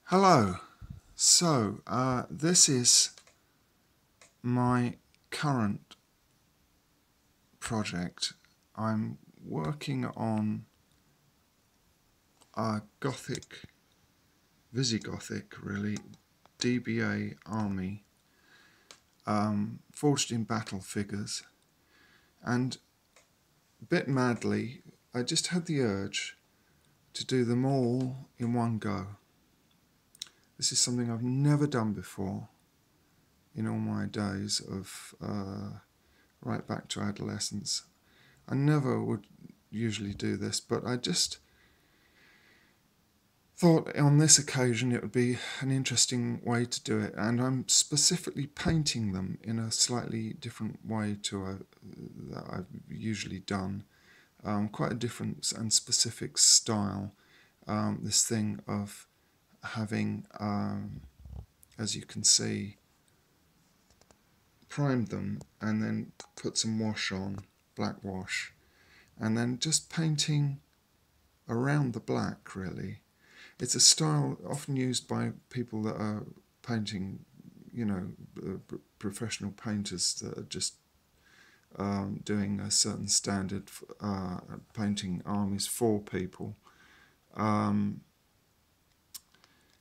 Hello. So, this is my current project. I'm working on a Gothic, Visigothic really, DBA army, forged in battle figures. And a bit madly, I just had the urge to do them all in one go. This is something I've never done before in all my days of right back to adolescence. I never would usually do this, but I just thought on this occasion it would be an interesting way to do it, and I'm specifically painting them in a slightly different way to that I've usually done. Quite a different and specific style. This thing of having, as you can see, primed them and then put some wash on, black wash, and then just painting around the black, really. It's a style often used by people that are painting, professional painters that are just doing a certain standard, painting armies for people.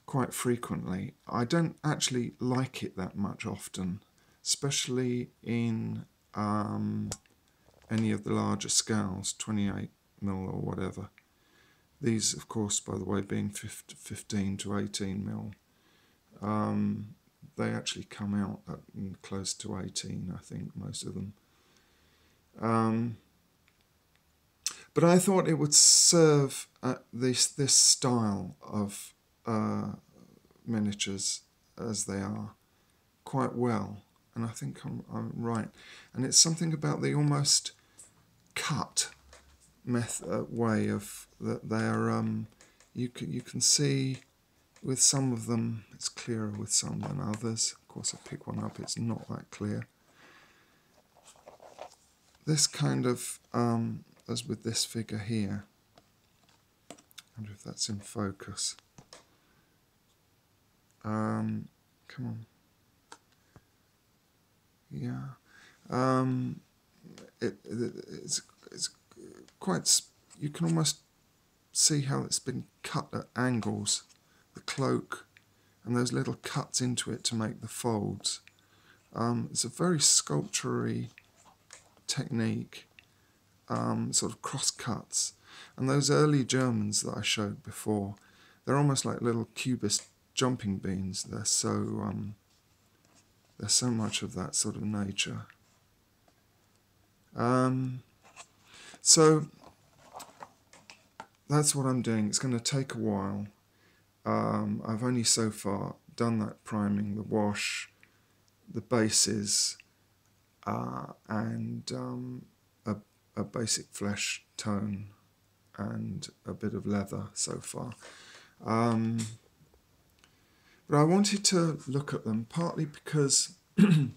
Quite frequently. I don't actually like it that much often, especially in any of the larger scales, 28mm or whatever. These, of course, by the way, being 15 to 18mm, they actually come out at close to 18, I think, most of them. But I thought it would serve this style of miniatures as they are quite well, and I think I'm right. And it's something about the almost cut way of that they are. You can see with some of them it's clearer with some than others. Of course, I pick one up, it's not that clear. This kind of as with this figure here. I wonder if that's in focus. Come on. Yeah. It's quite, you can almost see how it's been cut at angles, the cloak, and those little cuts into it to make the folds. It's a very sculpture-y technique, sort of cross cuts. And those early Germans that I showed before, they're almost like little cubist jumping beans. They're so there's so much of that sort of nature. So that's what I'm doing. It's going to take a while. I've only so far done that priming, the wash, the bases, and a basic flesh tone and a bit of leather so far. But I wanted to look at them partly because, in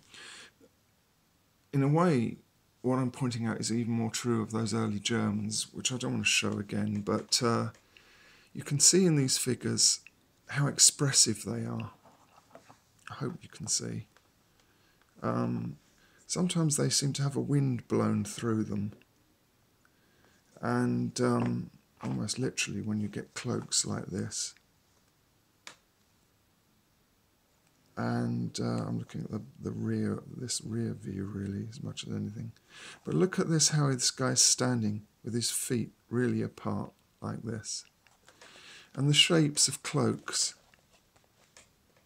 a way, what I'm pointing out is even more true of those early Germans, which I don't want to show again, but you can see in these figures how expressive they are. I hope you can see. Sometimes they seem to have a wind blown through them, and almost literally when you get cloaks like this. And I'm looking at this rear view really as much as anything. But look at this, how this guy's standing with his feet really apart like this. And the shapes of cloaks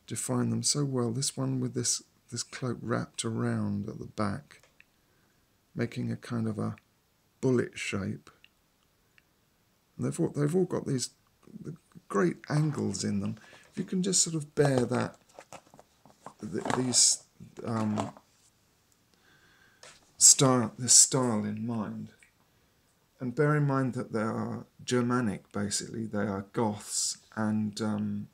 define them so well. This one with this cloak wrapped around at the back, making a kind of a bullet shape. And they've all got these great angles in them. If you can just sort of bear that, this style in mind, and bear in mind that they are Germanic, basically. They are Goths, and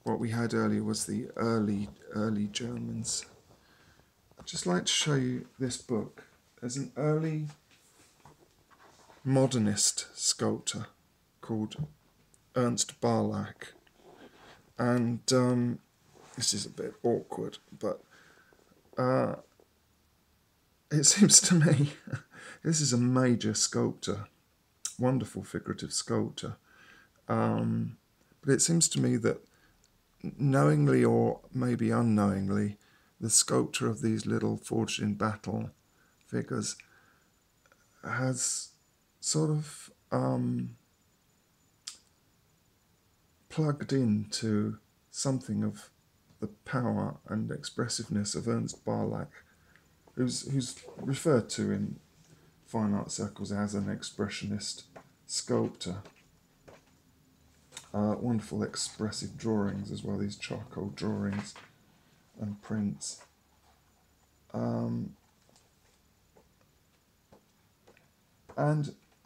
what we had earlier was the early Germans. I'd just like to show you this book. There's an early modernist sculptor called Ernst Barlach, And this is a bit awkward, but it seems to me this is a major sculptor, wonderful figurative sculptor. But it seems to me that knowingly or maybe unknowingly, the sculptor of these little forged in battle figures has sort of plugged into something of the power and expressiveness of Ernst Barlach, who's referred to in fine art circles as an expressionist sculptor. Wonderful expressive drawings as well, these charcoal drawings and prints. And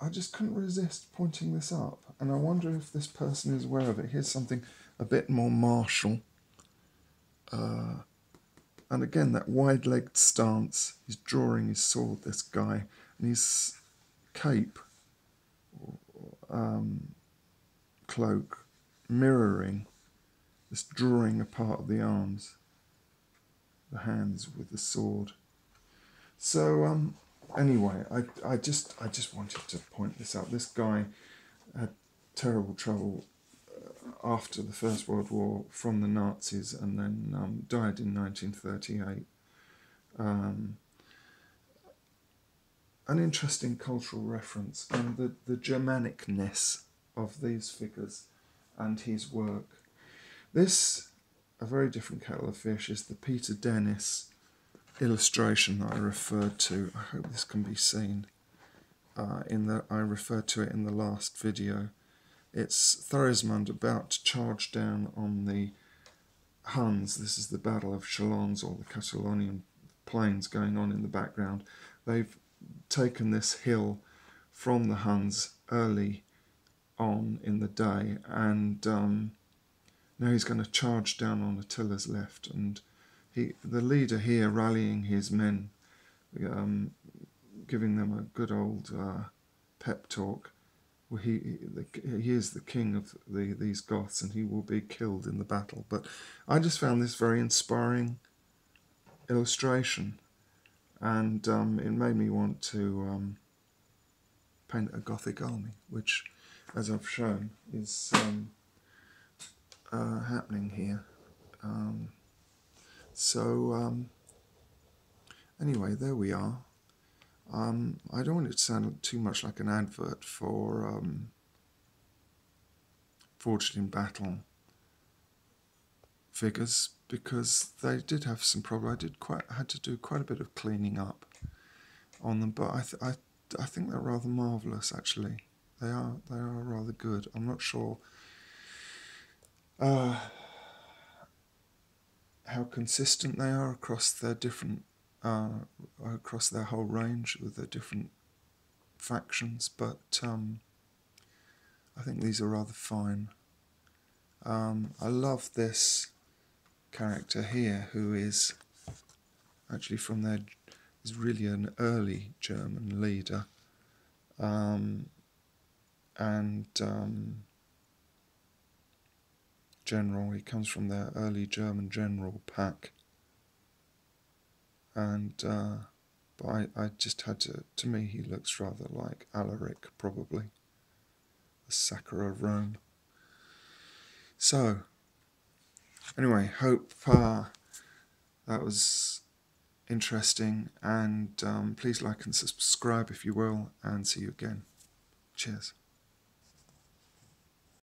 I just couldn't resist pointing this up, and I wonder if this person is aware of it. Here's something a bit more martial. And again, that wide-legged stance. He's drawing his sword, this guy, and his cape, cloak, mirroring this drawing apart of the arms, the hands with the sword. So anyway, I just wanted to point this out. This guy had terrible trouble after the First World War from the Nazis, and then died in 1938. An interesting cultural reference, and the Germanicness of these figures and his work. This, a very different kettle of fish, is the Peter Dennis illustration that I referred to. I hope this can be seen. I referred to it in the last video. It's Thorismund about to charge down on the Huns. This is the Battle of Chalons, or the Catalonian plains going on in the background. They've taken this hill from the Huns early on in the day, and now he's going to charge down on Attila's left, and the leader here rallying his men, giving them a good old pep talk. Well, he is the king of these Goths, and he will be killed in the battle. But I just found this very inspiring illustration, and it made me want to paint a Gothic army, which, as I've shown, is happening here. Anyway, there we are. I don't want it to sound too much like an advert for Forged in Battle figures, because they did have some problems. I had to do quite a bit of cleaning up on them, but I think they're rather marvellous, actually. They are rather good. I'm not sure how consistent they are across their different across their whole range with their different factions, but I think these are rather fine. I love this character here, who is actually is really an early German leader, and general. He comes from their early German general pack. And but I just had to me he looks rather like Alaric, probably, the sacker of Rome. So anyway, hope that was interesting, and please like and subscribe if you will, and see you again. Cheers.